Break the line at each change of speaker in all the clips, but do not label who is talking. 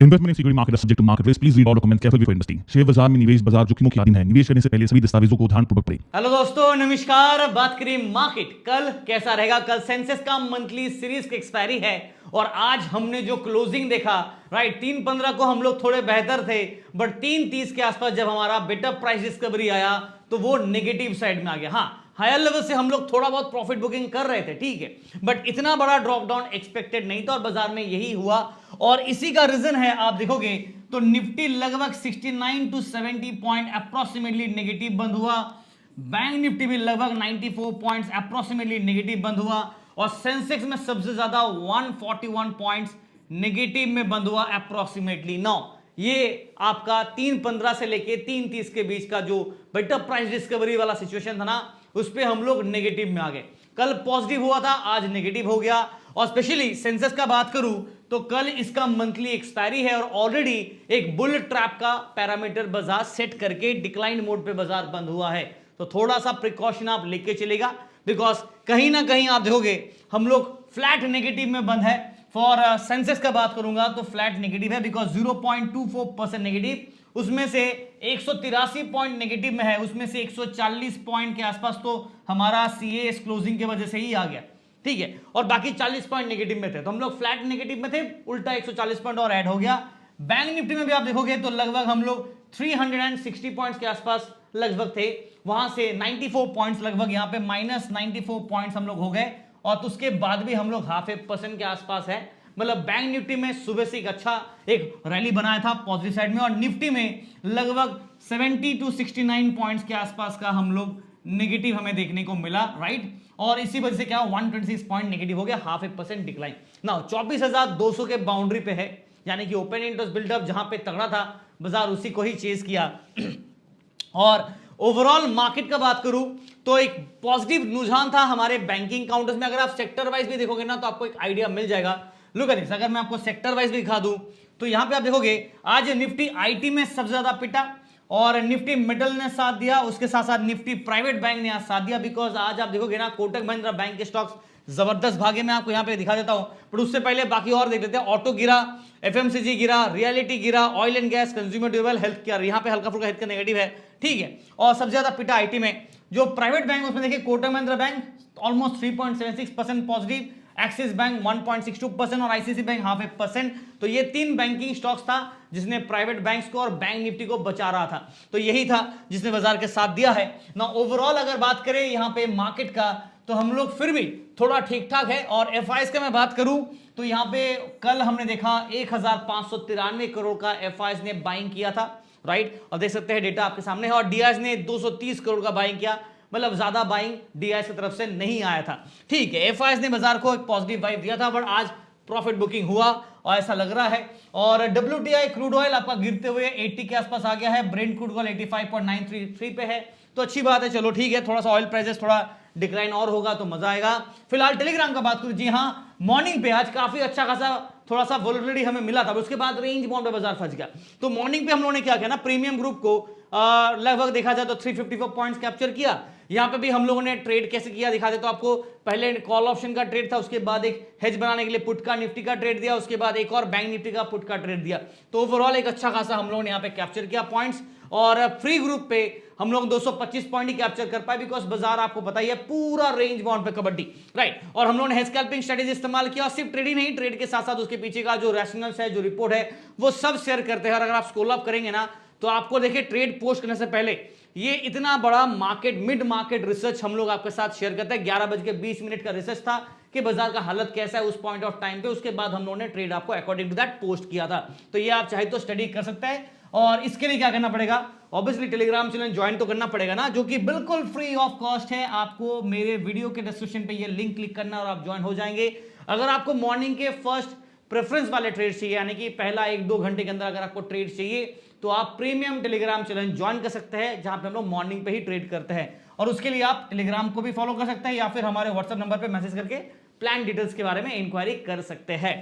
Investment in security market subject to market risk, please read all documents carefully before investing. Share बाजार में निवेश बाजार जोखिमों के अधीन है। निवेश करने से पहले सभी दस्तावेजों को ध्यानपूर्वक पढ़ें।
हेलो दोस्तों, नमस्कार। बात करें मार्केट, कल कैसा रहेगा। कल सेंसेक्स का मंथली सीरीज की एक्सपायरी है और आज हमने जो क्लोजिंग देखा, राइट, 3.15 को हम लोग थोड़े बेहतर थे, बट 3.30 के आसपास जब हमारा बेटर प्राइस डिस्कवरी आया तो वो नेगेटिव साइड में आ गया। हाँ, हायर लेवल से हम लोग थोड़ा बहुत प्रॉफिट बुकिंग कर रहे थे, ठीक है, बट इतना बड़ा ड्रॉप डाउन एक्सपेक्टेड नहीं था और बाजार में यही हुआ। और इसी का रीजन है, आप देखोगे तो निफ्टी लगभग 69 to 70 पॉइंट अप्रोक्सीमेटली नेगेटिव बंद हुआ। बैंक निफ्टी भी लगभग 94 पॉइंट्स अप्रोक्सीमेटली नेगेटिव बंद हुआ और सेंसेक्स में सबसे ज्यादा 141 पॉइंट्स नेगेटिव में बंद हुआ अप्रोक्सीमेटली। नाउ ये आपका 3.15 से लेके 3.30 के बीच का जो बेटर प्राइस डिस्कवरी वाला सिचुएशन था ना, उस पे हम लोग नेगेटिव में आ गए। कल पॉजिटिव हुआ था, आज नेगेटिव हो गया। और स्पेशली सेंसेक्स का बात करूं तो कल इसका मंथली एक्सपायरी है और ऑलरेडी एक बुल ट्रैप का पैरामीटर बाजार सेट करके डिक्लाइन मोड पे बाजार बंद हुआ है। तो थोड़ा सा प्रिकॉशन आप लेके चलेगा, बिकॉज कहीं ना कहीं आप देखोगे हम लोग फ्लैट नेगेटिव में बंद है। फॉर सेंसेक्स का बात करूंगा तो फ्लैट नेगेटिव है, बिकॉज 0.24% नेगेटिव, उसमें से 183 पॉइंट नेगेटिव में है, उसमें से 140 पॉइंट के आसपास तो हमारा सीएस क्लोजिंग की वजह से ही आ गया, ठीक है, और बाकी 40 पॉइंट नेगेटिव में थे। तो हम लोग फ्लैट नेगेटिव में थे, उल्टा 140 पॉइंट और ऐड हो गया। बैंक निफ्टी में भी आप देखोगे तो लगभग हम लोग 360 पॉइंट्स के आसपास लगभग थे, वहां से 94 पॉइंट्स लगभग यहाँ पे -94 पॉइंट्स हम लोग हो गए और तो उसके बाद भी हम लोग 0.5% के आसपास है। मतलब बैंक निफ्टी में सुबह से एक अच्छा एक रैली बनाया था पॉजिटिव साइड में और निफ्टी में लगभग 70 to 69 पॉइंट्स के आसपास का हम लोग नेगेटिव हमें देखने को मिला, राइट। और इसी वजह से क्या 126 पॉइंट नेगेटिव हो गया, 0.5% डिक्लाइन। नाउ 24,200 के बाउंड्री पे है, यानी कि ओपन इंटरेस्ट बिल्डअप जहां पे तगड़ा था बाजार उसी को ही चेज किया। और ओवरऑल मार्केट का बात करूं तो एक पॉजिटिव रुझान था हमारे बैंकिंग काउंटर्स में। अगर आप सेक्टर वाइज भी देखोगे ना तो आपको एक आइडिया मिल जाएगा। लुक एट दिस, अगर मैं आपको सेक्टर वाइज भी दिखा दूं तो यहां पे आप देखोगे आज निफ्टी आईटी में सबसे ज्यादा पिटा और निफ्टी मेटल ने साथ दिया, उसके साथ साथ निफ्टी प्राइवेट बैंक ने आज साथ दिया। बिकॉज आज आप देखोगे ना कोटक महिंद्रा बैंक के स्टॉक्स जबरदस्त भागे, मैं आपको यहां पे दिखा देता हूं, पर उससे पहले बाकी और देख लेते हैं। ऑटो गिरा, एफएमसीजी गिरा, रियलिटी गिरा, oil and gas, consumer durable, health care, यहां पे हल्का फुल्का हेल्थ का नेगेटिव है, ठीक है। और सबसे ज्यादा पिटा आईटी में। जो प्राइवेट बैंक उसमें देखिए Kotak Mahindra bank almost 3.76% positive, axis bank 1.62% और आईसीसी बैंक 0.5%। तो ये तीन बैंकिंग स्टॉक्स था जिसने प्राइवेट बैंक्स को और बैंक निफ्टी को बचा रहा था, तो यही था जिसने बाजार के साथ दिया है ना। ओवरऑल अगर बात करें यहां पे मार्केट का तो हम लोग फिर भी थोड़ा ठीक ठाक है। और एफआईएस का मैं बात करूं तो यहां पे कल हमने देखा 1593 करोड़ का एफआईएस ने बाइंग किया था, राइट, और देख सकते हैं डेटा आपके सामने है। और डीआईएस ने 230 करोड़ का बाइंग किया, मतलब ज्यादा बाइंग डीआईएस की तरफ से नहीं आया था, ठीक है। एफआईएस ने बाजार को एक पॉजिटिव वाइब दिया था, बट आज प्रॉफिट बुकिंग हुआ और ऐसा लग रहा है। और डब्ल्यूटीआई क्रूड ऑयल आपका गिरते हुए 80 के आसपास आ गया है, ब्रेंट क्रूड ऑयल 85.933 पे है, तो अच्छी बात है, चलो ठीक है। थोड़ा सा ऑयल प्राइसेस थोड़ा डिक्लाइन और होगा तो मजा आएगा। फिलहाल टेलीग्राम का बात करूं, जी हाँ, मॉर्निंग पे आज काफी अच्छा खासा थोड़ा सा वोलेटिलिटी हमें मिला था, उसके बाद रेंज बाउंड पे बाजार फंस गया। तो मॉर्निंग पे हम लोगों ने क्या किया ना, प्रीमियम ग्रुप को लगभग देखा जाए तो 354 पॉइंट्स कैप्चर किया। यहां पे भी हम लोगों ने ट्रेड कैसे किया दिखा दे तो आपको, पहले कॉल ऑप्शन का ट्रेड था, उसके बाद एक हेज बनाने के लिए पुट का निफ्टी का ट्रेड दिया, उसके बाद एक और बैंक निफ्टी का पुट का ट्रेड दिया। तो ओवरऑल एक अच्छा खासा हम लोगों ने यहाँ पे कैप्चर किया पॉइंट्स। और फ्री ग्रुप पे हम लोग 225 पॉइंट ही कैप्चर कर पाए, बिकॉज बाजार आपको पता ही है पूरा रेंज बाउंड पे कबड्डी, राइट। और हम लोगों ने स्कैल्पिंग स्ट्रेटेजी इस्तेमाल किया, सिर्फ ट्रेडिंग नहीं, ट्रेड के साथ साथ उसके पीछे का जो रैशनल्स है, जो रिपोर्ट है, वो सब शेयर करते हैं। और अगर आप स्क्रॉल अप करेंगे ना तो आपको देखिए ट्रेड पोस्ट करने से पहले ये इतना बड़ा मार्केट मिड मार्केट रिसर्च हम लोग आपके साथ शेयर करते हैं। 11:20 का रिसर्च था कि बाजार का हालत कैसा है उस पॉइंट ऑफ टाइम पे, उसके बाद हम लोगों ने ट्रेड आपको अकॉर्डिंग टू दैट पोस्ट किया था। तो ये आप चाहे तो स्टडी कर सकते हैं। और इसके लिए क्या करना पड़ेगा, ऑब्वियसली टेलीग्राम चैनल ज्वाइन तो करना पड़ेगा ना, जो कि बिल्कुल फ्री ऑफ कॉस्ट है। आपको मेरे वीडियो के डिस्क्रिप्शन पे ये लिंक क्लिक करना और आप ज्वाइन हो जाएंगे। अगर आपको मॉर्निंग के फर्स्ट प्रेफरेंस वाले ट्रेड चाहिए, यानी कि पहला 1-2 घंटे के अंदर अगर आपको ट्रेड चाहिए तो आप प्रीमियम टेलीग्राम चैनल ज्वाइन कर सकते हैं, जहां पे हम लोग मॉर्निंग पे ही ट्रेड करते हैं। और उसके लिए आप टेलीग्राम को भी फॉलो कर सकते हैं या फिर हमारे व्हाट्सएप नंबर पे मैसेज करके प्लान डिटेल्स के बारे में इंक्वायरी कर सकते हैं।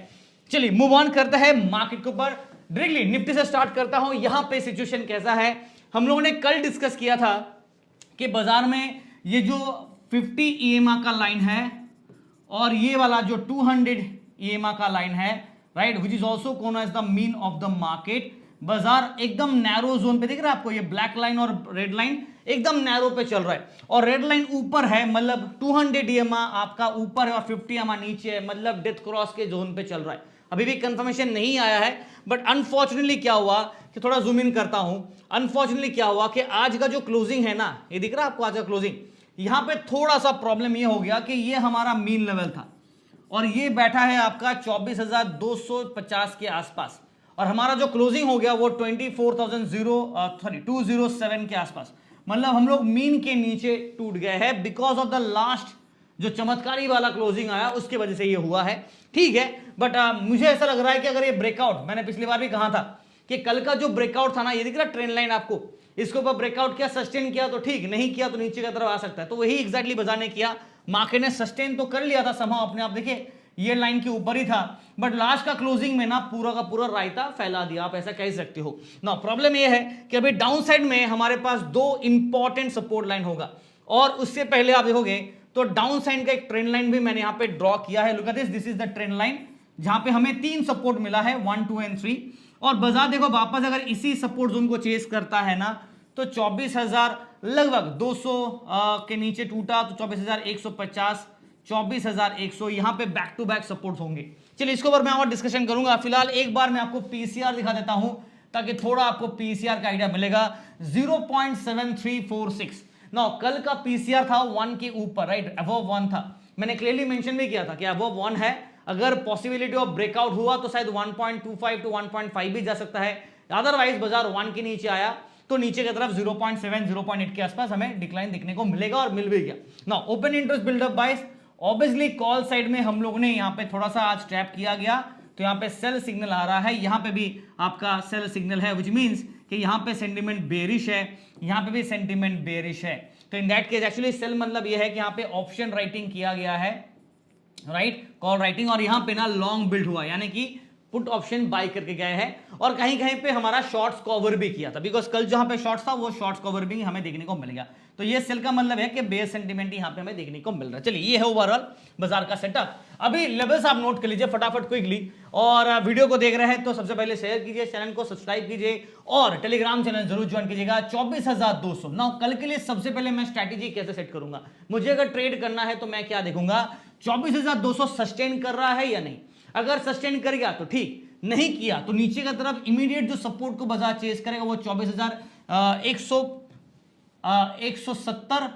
चलिए मूव ऑन करते हैं मार्केट के ऊपर। डायरेक्टली निफ्टी से स्टार्ट करता हूं। यहां पे सिचुएशन कैसा है, हम लोगों ने कल डिस्कस किया था कि बाजार में ये जो 50 EMA का लाइन है और ये वाला जो 200 EMA का लाइन है, right, which is also called as the mean of the market. बाजार एकदम नैरो जोन पे दिख रहा है आपको, ये ब्लैक लाइन और रेड लाइन एकदम नैरो पे चल रहा है, और रेड लाइन ऊपर है, मतलब 200 EMA आपका ऊपर है और 50 EMA नीचे है, मतलब डेथ क्रॉस के जोन पे चल रहा है। अभी भी कंफर्मेशन नहीं आया है, बट अनफॉर्चुनेटली क्या हुआ कि थोड़ा जूम इन करता हूं, अनफॉर्चुनेटली क्या हुआ कि आज का जो क्लोजिंग है ना, ये दिख रहा है आपको आज का क्लोजिंग, यहां पे थोड़ा सा प्रॉब्लम ये हो गया कि ये हमारा मीन लेवल था और ये बैठा है आपका 24,250 के आसपास, और हमारा जो क्लोजिंग हो गया वो 207 के आसपास, मतलब हम लोग मीन के नीचे टूट गए हैं बिकॉज ऑफ द लास्ट जो चमत्कारी वाला क्लोजिंग आया उसकी वजह से ये हुआ है। ठीक है, बट मुझे ऐसा लग रहा है कि अगर ये ब्रेकआउट, मैंने पिछली बार भी कहा था कि कल का जो ब्रेकआउट था ना, ये दिख रहा ट्रेंड लाइन आपको, इसके ऊपर ब्रेकआउट किया, सस्टेन किया तो ठीक, नहीं किया तो नीचे की तरफ आ सकता है, तो वही एग्जैक्टली बाजार ने किया। मार्केट ने सस्टेन तो कर लिया था समहाउ अपने आप, देखिए ये लाइन के ऊपर ही था, बट लास्ट का क्लोजिंग में ना पूरा का पूरा रायता फैला दिया, आप ऐसा कह सकते हो ना। प्रॉब्लम ये है कि अभी डाउन साइड में हमारे पास दो इंपॉर्टेंट सपोर्ट लाइन होगा, और उससे पहले आप देखोगे तो डाउन साइड का एक ट्रेंड लाइन भी मैंने यहां पे ड्रॉ किया है। Look at this, this is the trend line जहां पे हमें 3 सपोर्ट मिला है, 1, 2 एंड 3, और बाजार देखो वापस अगर इसी सपोर्ट जोन को चेस करता है ना तो 24,000 लगभग 200 के नीचे टूटा तो 24,150, 24,100 यहां पे बैक टू बैक सपोर्ट होंगे। चलिए इसके ऊपर मैं और डिस्कशन करूंगा, फिलहाल एक बार मैं आपको पीसीआर दिखा देता हूं ताकि थोड़ा आपको पीसीआर का आइडिया मिलेगा। 0.7346 ना, कल का पीसीआर था 1 के ऊपर, राइट, अबव 1 था, मैंने क्लियरली मेंशन भी किया था कि अबव 1 है, अगर पॉसिबिलिटी ऑफ ब्रेकआउट हुआ तो शायद 1.25 टू 1.5 भी जा सकता है, अदरवाइज बाजार 1 के नीचे आया तो नीचे की तरफ 0.7 0.8 के आसपास हमें डिक्लाइन दिखने को मिलेगा, और मिल भी गया ना। ओपन इंटरेस्ट बिल्डअप बाइस, ऑब्वियसली कॉल साइड में हम लोग ने यहाँ पे थोड़ा सा आज ट्रैप किया गया, तो यहाँ पे सेल सिग्नल आ रहा है, यहाँ पे भी आपका सेल सिग्नल है, विच मीन्स कि यहाँ पे सेंटिमेंट बेरिश है, यहाँ पे भी सेंटिमेंट बेरिश है, तो in that case actually sell मतलब ये है कि यहाँ पे ऑप्शन राइटिंग किया गया है, राइट, कॉल राइटिंग, और यहाँ पे ना लॉन्ग बिल्ड हुआ, यानी कि पुट ऑप्शन बाय करके गए हैं, और कहीं कहीं पे हमारा शॉर्ट्स कवर भी किया था, बिकॉज कल जहां पे शॉर्ट्स था वो शॉर्ट्स कवर भी हमें देखने को मिल गया, तो ये सेल का मतलब है कि बेस सेंटीमेंट यहां पे हमें देखने को मिल रहा है। चलिए ये है ओवरऑल बाजार का सेटअप। अभी लेवल्स आप नोट कर लीजिए फटाफट क्विकली, और वीडियो को देख रहे हैं तो सबसे पहले शेयर कीजिए, चैनल को सब्सक्राइब कीजिए, और टेलीग्राम चैनल जरूर ज्वाइन कीजिएगा। 24,200 ना, कल के लिए सबसे पहले मैं स्ट्रैटेजी कैसे सेट करूंगा, मुझे अगर ट्रेड करना है तो मैं क्या देखूंगा, 24,200 सस्टेन कर रहा है या नहीं, अगर सस्टेन कर गया तो ठीक, नहीं किया तो नीचे की तरफ इमीडिएट जो सपोर्ट को बाजार चेस करेगा वो 24,170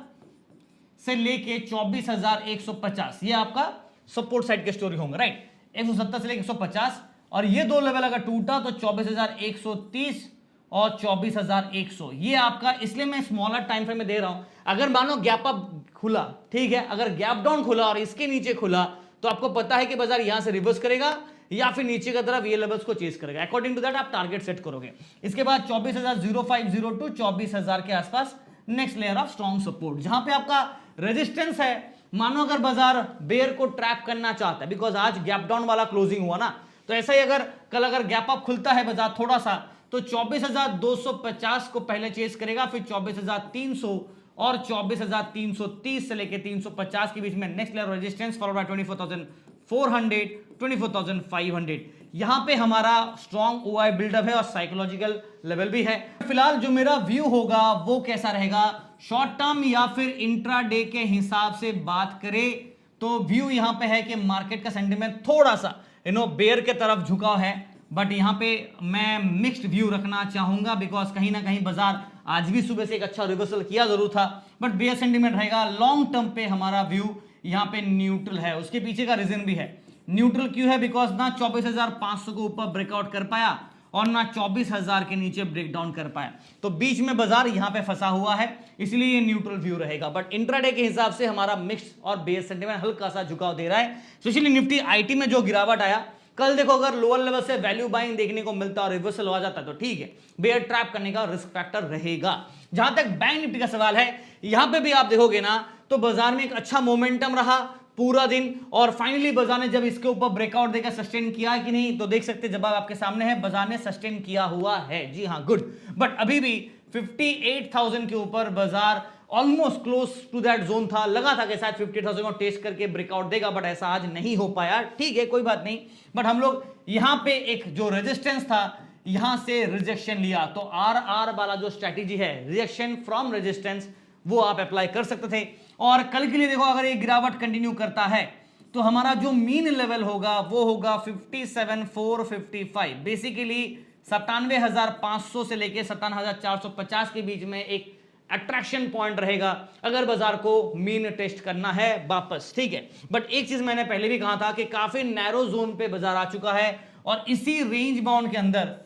से लेके 24,150, ये आपका सपोर्ट साइड के स्टोरी होंगे, राइट, 170 से लेके 150, और ये दो लेवल अगर टूटा तो 24,130 और 24,100, ये आपका, इसलिए मैं स्मॉलर टाइम फ्रेम में दे रहा हूं। अगर मानो गैप अप खुला, ठीक है, अगर गैप डाउन खुला और इसके नीचे खुला तो आपको पता है कि बाजार यहां से रिवर्स करेगा या फिर नीचे की तरफ ये लेवल्स को चेस करेगा, अकॉर्डिंग टू दैट आप टारगेट सेट करोगे। इसके बाद 24,0502 24,000 के आसपास next layer of strong support, जहां पे आपका रेजिस्टेंस है। मानो अगर बाजार बेयर को ट्रैप करना चाहता है, बिकॉज आज गैप डाउन वाला क्लोजिंग हुआ ना, तो ऐसा ही अगर कल अगर गैप अप खुलता है बाजार थोड़ा सा तो 24,250 को पहले चेस करेगा, फिर 24,300 और 24,330 से लेके 350 के बीच में next layer resistance, followed by 24,400 24,500, यहां पे हमारा स्ट्रॉन्ग ओआई बिल्डअप है और साइकोलॉजिकल लेवल भी है। फिलहाल जो मेरा व्यू होगा वो कैसा रहेगा, शॉर्ट टर्म या फिर इंट्राडे के हिसाब से बात करें तो व्यू यहां पे है कि मार्केट का सेंटीमेंट थोड़ा सा बेयर के तरफ झुकाव है, बट यहां पे मैं मिक्स्ड व्यू रखना चाहूंगा, बिकॉज कहीं ना कहीं बाजार आज भी सुबह से एक अच्छा रिवर्सल किया जरूर था, बट बेयर सेंटीमेंट रहेगा। लॉन्ग टर्म पे हमारा व्यू यहां पे न्यूट्रल है, उसके पीछे का रीजन भी है। न्यूट्रल क्यों है, बिकॉज ना 24,500 को ऊपर ब्रेकआउट कर पाया और ना 24,000 के नीचे ब्रेक डाउन कर पाया, तो बीच में बाजार यहां पे फंसा हुआ है, इसलिए ये न्यूट्रल व्यू रहेगा। बट इंट्राडे के हिसाब से हमारा मिक्स और बेस सेंटीमेंट हल्का सा झुकाव दे रहा है, स्पेशली निफ्टी आईटी में जो गिरावट आया कल, देखो अगर लोअर लेवल से वैल्यू बाइंग देखने को मिलता और रिवर्सल हो जाता तो ठीक है, बेयर ट्रैप करने का रिस्क फैक्टर रहेगा। जहां तक बैंक निफ्टी का सवाल है, यहां पे भी आप देखोगे ना तो बाजार में एक अच्छा मोमेंटम रहा पूरा दिन, और फाइनली बाजार ने जब इसके ऊपर ब्रेकआउट देकर सस्टेन किया कि नहीं, तो देख सकते जवाब आपके सामने है, बाजार ने सस्टेन किया हुआ है, जी हाँ, गुड। बट अभी भी 58,000 के ऊपर बाजार almost close to that zone था, लगा था कि शायद 58,000 को टेस्ट करके ब्रेकआउट देगा, बट ऐसा आज नहीं हो पाया। ठीक है, कोई बात नहीं, बट हम लोग यहां पे एक जो रेजिस्टेंस था यहां से रिजेक्शन लिया, तो आर वाला जो स्ट्रैटेजी है, रिजेक्शन फ्रॉम रेजिस्टेंस, वो आप अप्लाई कर सकते थे। और कल के लिए देखो, अगर ये गिरावट कंटिन्यू करता है तो हमारा जो मीन लेवल होगा वो होगा 57,455, बेसिकली 97,500 से लेके 57,450 के बीच में एक अट्रैक्शन पॉइंट रहेगा अगर बाजार को मीन टेस्ट करना है वापस। ठीक है, बट एक चीज मैंने पहले भी कहा था कि काफी नैरो जोन पे बाजार आ चुका है, और इसी रेंज बाउंड के अंदर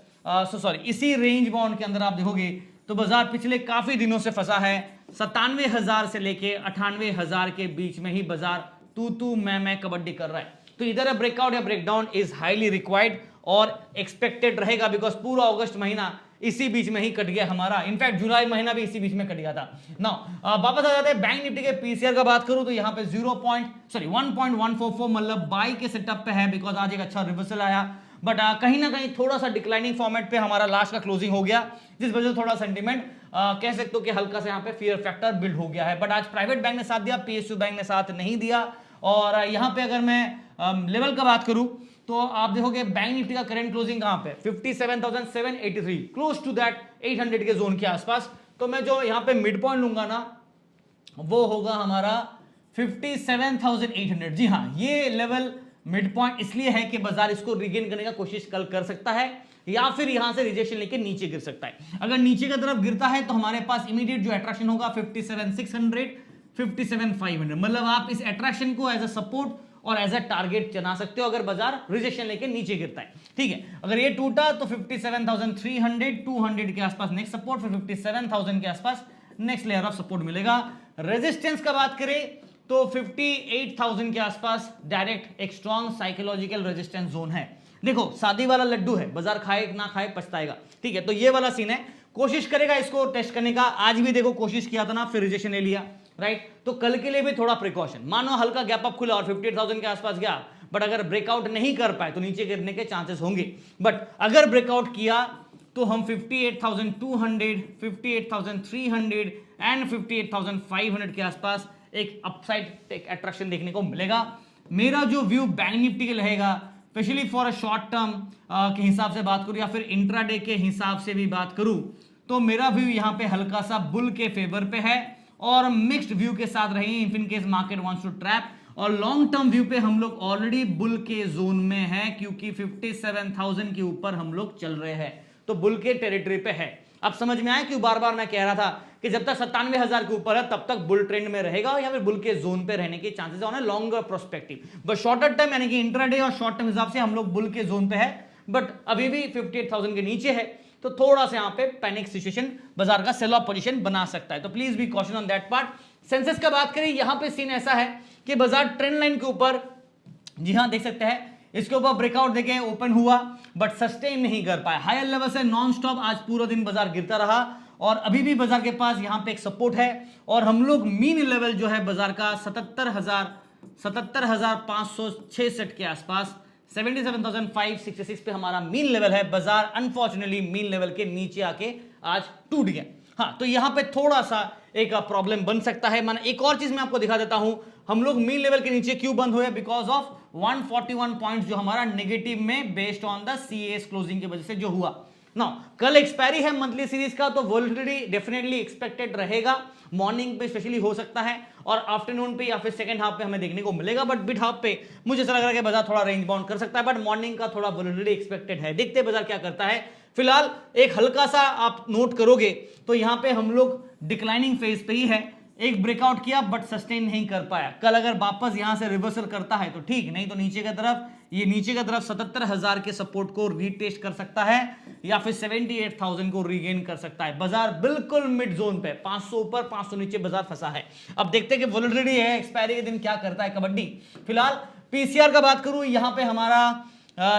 इसी रेंज बाउंड के अंदर आप देखोगे तो बाजार पिछले काफी दिनों से फंसा है। 97,000 से लेके 98,000 के बीच में ही बाजार तू मैं कबड्डी कर रहा है। तो इधर अ ब्रेकआउट या ब्रेकडाउन इज हाईली रिक्वायर्ड और एक्सपेक्टेड रहेगा, बिकॉज पूरा अगस्त महीना इसी बीच में ही कट गया हमारा, इनफैक्ट जुलाई महीना भी इसी बीच में कट गया था। नाउ वापस आ जाते हैं बैंक निफ्टी के पीसीआर का बात करूं तो यहां पे 1.144 मतलब बाई के सेटअप पे है, बिकॉज आज एक अच्छा रिवर्सल आया, बट कहीं ना कहीं थोड़ा सा डिक्लाइनिंग फॉर्मेट पे हमारा लास्ट का क्लोजिंग हो गया, जिस वजह से थोड़ा सेंटीमेंट कह सकते हो कि हल्का सा यहाँ पे फियर फैक्टर बिल्ड हो गया है। बट आज प्राइवेट बैंक ने साथ दिया, पीएसयू बैंक ने साथ नहीं दिया। और यहाँ पे अगर मैं लेवल का बात करूं तो आप देखोगे बैंक निफ्टी का करंट क्लोजिंग कहां पे 57,783, क्लोज टू दैट 800 के जोन के आसपास। तो मैं जो यहाँ पे मिड पॉइंट लूंगा ना वो होगा हमारा 57,800। जी हाँ, ये लेवल मिड पॉइंट इसलिए है कि बाजार इसको रिगेन करने का कोशिश कल कर सकता है, या फिर यहां से रिजेक्शन लेके नीचे गिर सकता है। अगर नीचे की तरफ गिरता है तो हमारे पास इमीडिएट जो अट्रैक्शन होगा 57,600, 57,500, मतलब आप इस अट्रैक्शन को एज अ सपोर्ट और एज अ टारगेट चना सकते हो अगर बाजार रिजेक्शन लेके नीचे गिरता है। ठीक है, अगर ये टूटा तो 57,300, 200 के आसपास नेक्स्ट सपोर्ट, फिर 57,000 के आसपास नेक्स्ट लेयर ऑफ सपोर्ट मिलेगा। रेजिस्टेंस का बात करें तो 58,000 के आसपास डायरेक्ट एक स्ट्रॉन्ग साइकोलॉजिकल रेजिस्टेंस जोन है। देखो शादी वाला लड्डू है, बाजार खाए ना खाए पछताएगा। ठीक है, तो ये वाला सीन है, कोशिश करेगा इसको टेस्ट करने का। आज भी देखो कोशिश किया था ना, फिर रिजेक्शन ले लिया, राइट। तो कल के लिए भी थोड़ा प्रिकॉशन, मानो हल्का गैप अप खुला और 58,000 के आसपास गया, बट अगर ब्रेकआउट नहीं कर पाए तो नीचे गिरने के चांसेस होंगे। बट अगर ब्रेकआउट किया तो हम 58,200, 58,300 एंड 58,500 के आसपास एक अपसाइड एक अट्रैक्शन देखने को मिलेगा। मेरा जो व्यू बैंक निफ्टी के रहेगा, specially for a short term के हिसाब से बात करूं या फिर इंट्राडे के हिसाब से भी बात करूं, तो मेरा व्यू यहां पे हल्का सा बुल के फेवर पे है और मिक्स्ड व्यू के साथ रही if in case market wants to trap. और लॉन्ग टर्म व्यू पे हम लोग ऑलरेडी बुल के जोन में है, क्योंकि 57,000 के ऊपर हम लोग चल रहे हैं, तो बुल के टेरिटरी पे है। अब समझ में आया क्यों बार बार मैं कह रहा था कि जब तक 97,000 के ऊपर है तब तक बुल ट्रेंड में रहेगा या फिर बुल के जोन पे रहने के चांसेस है longer prospective. But shorter term यानी कि इंट्राडे और शॉर्ट टर्म हिसाब से हम लोग बुल के जोन पे है, बट अभी भी 58,000 के नीचे है, तो थोड़ा सा यहाँ पे पैनिक सिचुएशन बाजार का सेल ऑफ पोजीशन बना सकता है। तो please be caution on that part. Sensex का बात करें, यहां पे सीन ऐसा है कि बाजार ट्रेंड लाइन के ऊपर, जी हां देख सकते हैं, इसके ऊपर ब्रेकआउट देके ओपन हुआ बट सस्टेन नहीं कर पाया। हायर लेवल से नॉन स्टॉप आज पूरा दिन बाजार गिरता रहा और अभी भी बाजार के पास यहां पे एक सपोर्ट है और हम लोग मीन लेवल जो है बाजार का 77,566 के आसपास 77,566 पे हमारा मीन लेवल है। बाजार अनफॉर्चुनेटली मीन लेवल के नीचे आके आज टूट गया। हाँ, तो यहां पे थोड़ा सा एक प्रॉब्लम बन सकता है। मैंने एक और चीज मैं आपको दिखा देता हूं, हम लोग मीन लेवल के नीचे क्यों बंद हुए, बिकॉज ऑफ 141 पॉइंट्स जो हमारा नेगेटिव में based on the CS closing की वजह से जो हुआ। नाउ कल एक्सपायरी है मंथली सीरीज का, तो वोलेटिलिटी डेफिनेटली एक्सपेक्टेड रहेगा, मॉर्निंग पे स्पेशली हो सकता है और आफ्टरनून पे या फिर सेकंड हाफ पे हमें देखने को मिलेगा। बट मिड हाफ पे मुझे ऐसा लग रहा है कि बाजार थोड़ा रेंज बाउंड कर सकता है, बट मॉर्निंग का थोड़ा वोलेटिलिटी एक्सपेक्टेड है। देखते हैं बाजार क्या करता है। फिलहाल एक हल्का सा आप नोट करोगे तो यहां पे हम लोग डिक्लाइनिंग फेज पे ही है, एक ब्रेकआउट किया बट सस्टेन नहीं कर पाया। कल अगर वापस यहां से रिवर्सल करता है तो ठीक, नहीं तो नीचे की तरफ, ये नीचे की तरफ 77,000 के सपोर्ट को रीटेस्ट कर सकता है या फिर 78,000 को रीगेन कर सकता है। बाजार बिल्कुल मिड जोन पे 500 ऊपर 500 नीचे बाजार फंसा है। अब देखते हैं कि वोलेटिलिटी है एक्सपायरी के दिन क्या करता है कबड्डी। फिलहाल पीसीआर का बात करूं, यहां पे हमारा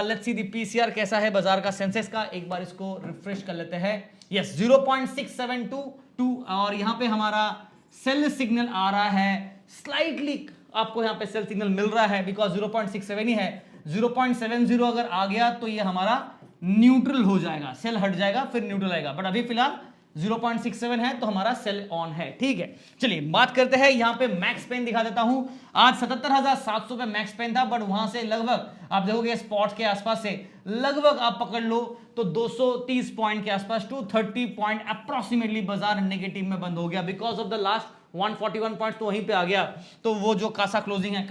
लेट्स सी दी पीसीआर कैसा है बाजार का, सेंसेक्स का, एक बार इसको रिफ्रेश कर लेते हैं। यस 0.6722 और यहां पे हमारा सेल सिग्नल आ रहा है, स्लाइटली आपको यहां पे सेल सिग्नल मिल रहा है बिकॉज 0.67 ही है। 0.70 अगर आ गया तो ये हमारा न्यूट्रल हो जाएगा, सेल हट जाएगा फिर न्यूट्रल आएगा, बट अभी फिलहाल 0.67 है तो हमारा सेल ऑन है। ठीक है, चलिए बात करते हैं यहां पे मैक्स पेन दिखा देता हूं। आज 77,700 पे मैक्स पेन था, बट वहां से लगभग आप देखोगे स्पॉट के आसपास से लगभग आप पकड़ लो तो 230 पॉइंट के आसपास 230 पॉइंट अप्रोक्सीमेटली बाजार नेगेटिव में बंद हो गया because of the last 141 point तो वहीं पे आ गया। तो वो जो कास्ट क्लोजिंग है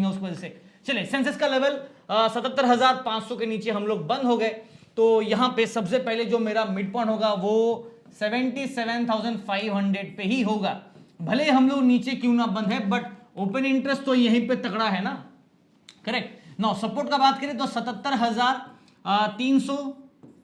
उस वजह से। चलिए सेंसेक्स का लेवल 77,500 के नीचे हम लोग बंद हो गए। तो यहां पे सबसे पहले जो मेरा मिड पॉइंट होगा वो 77,500 पे ही होगा। भले हम लोग नीचे क्यों ना बंद है, बट ओपन इंटरेस्ट तो यहीं पे तगड़ा है ना, करेक्ट। नाउ सपोर्ट का बात करें तो 77,300,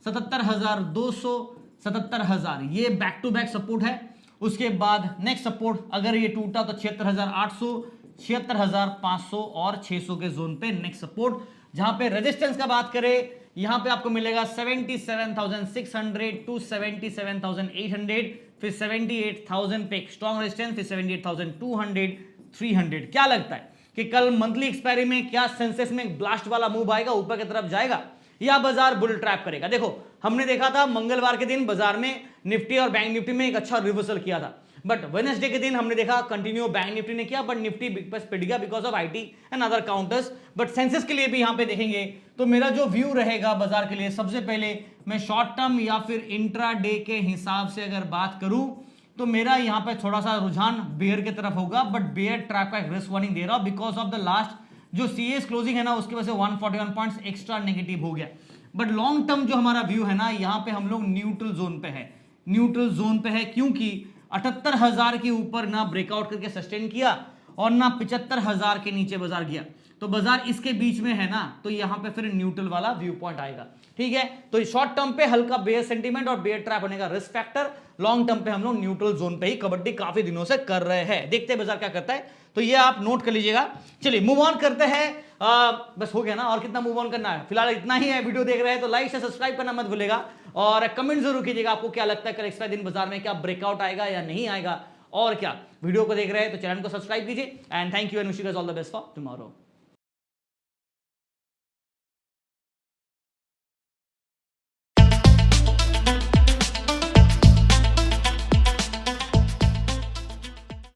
77,200, 77,000 ये बैक टू बैक सपोर्ट है। उसके बाद नेक्स्ट सपोर्ट अगर ये टूटा तो 76,800, 76,500 और 600 के जोन पे नेक्स्ट सपोर्ट। जहां पे रेजिस्टेंस का बात करें यहां पे आपको मिलेगा 77,600 टू 77,800, फिर 78,000 पे स्ट्रॉन्ग रेजिस्टेंस, फिर 78,200, 300। क्या लगता है कि कल मंथली एक्सपायरी में क्या सेंसेक्स में ब्लास्ट वाला मूव आएगा, ऊपर की तरफ जाएगा या बाजार बुल ट्रैप करेगा? देखो हमने देखा था मंगलवार के दिन बाजार में निफ्टी और बैंक निफ्टी में एक अच्छा रिवर्सल किया था, बट वेडनेसडे के दिन हमने देखा कंटिन्यू बैंक निफ्टी ने किया, बट निफ्टी बस पिट गया because of IT and other counters. But Sensex के लिए भी यहां पे देखेंगे तो मेरा जो व्यू रहेगा बाजार के लिए, सबसे पहले मैं शॉर्ट टर्म या फिर इंट्रा डे के हिसाब से अगर बात करूं तो मेरा यहां पे थोड़ा सा रुझान बेयर की तरफ होगा, बट बेयर ट्रैप का एक रिस्क वार्निंग दे रहा हूं बिकॉज ऑफ द लास्ट जो सीएस क्लोजिंग है ना उसकी वजह से 141 पॉइंट्स एक्स्ट्रा नेगेटिव हो गया। बट लॉन्ग टर्म जो हमारा व्यू है ना, यहां पे हम लोग न्यूट्रल जोन पे है, न्यूट्रल जोन पे है क्योंकि 78,000 के ऊपर ना ब्रेकआउट करके सस्टेन किया और ना 75,000 के नीचे बाजार गया, तो बाजार इसके बीच में है ना, तो यहां पे फिर न्यूट्रल वाला व्यू पॉइंट आएगा। ठीक है, तो शॉर्ट टर्म पे हल्का बेयर सेंटीमेंट और बेयर ट्रैप होने का रिस्क फैक्टर, लॉन्ग टर्म पे हम लोग न्यूट्रल जोन पे ही कबड्डी काफी दिनों से कर रहे हैं। देखते हैं बाजार क्या करता है, तो ये आप नोट कर लीजिएगा। चलिए मूव ऑन करते हैं। बस हो गया ना, और कितना मूव ऑन करना है, फिलहाल इतना ही है। वीडियो देख रहे हैं तो लाइक से सब्सक्राइब करना मत भूलेगा और कमेंट जरूर कीजिएगा आपको क्या लगता है कल एक्स्ट्रा दिन बाजार में क्या ब्रेकआउट आएगा या नहीं आएगा, और क्या वीडियो को देख रहे हैं तो चैनल को सब्सक्राइब कीजिए। And thank you and wish you guys all the best for tomorrow.